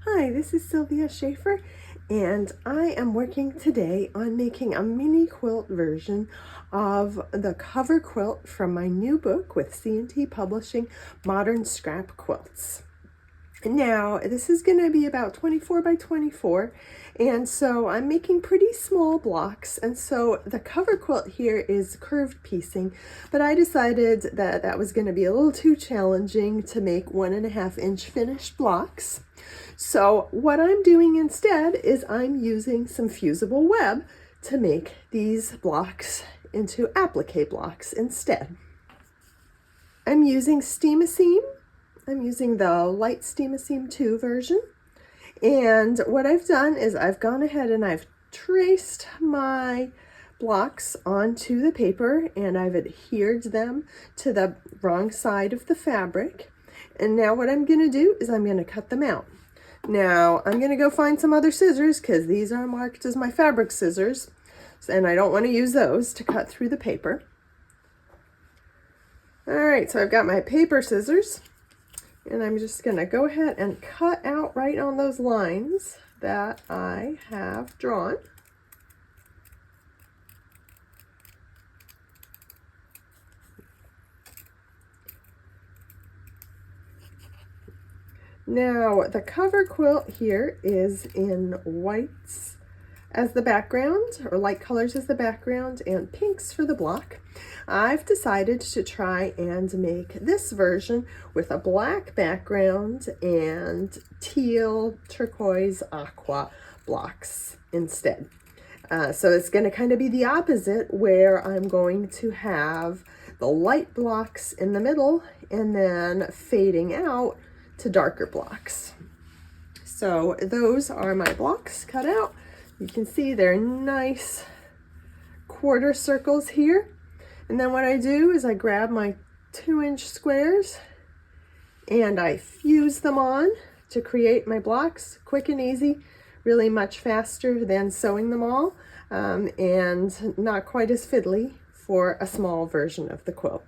Hi, this is Sylvia Schaefer, and I am working today on making a mini quilt version of the cover quilt from my new book with C&T Publishing, Modern Scrap Quilts. Now, this is going to be about 24 by 24, and so I'm making pretty small blocks, and so the cover quilt here is curved piecing, but I decided that that was going to be a little too challenging to make 1.5-inch finished blocks. So what I'm doing instead is I'm using some fusible web to make these blocks into applique blocks instead. I'm using Steam-A-Seam. I'm using the light Steam-A-Seam 2 version. And what I've done is I've gone ahead and I've traced my blocks onto the paper and I've adhered them to the wrong side of the fabric. And now what I'm going to do is I'm going to cut them out. Now I'm going to go find some other scissors because these are marked as my fabric scissors and I don't want to use those to cut through the paper. Alright, so I've got my paper scissors and I'm just going to go ahead and cut out right on those lines that I have drawn. Now, the cover quilt here is in whites as the background, or light colors as the background, and pinks for the block. I've decided to try and make this version with a black background and teal, turquoise, aqua blocks instead. So it's going to kind of be the opposite, where I'm going to have the light blocks in the middle and then fading out to darker blocks. So those are my blocks cut out. You can see they're nice quarter circles here. And then what I do is I grab my 2-inch squares and I fuse them on to create my blocks. Quick and easy, really much faster than sewing them all, and not quite as fiddly for a small version of the quilt.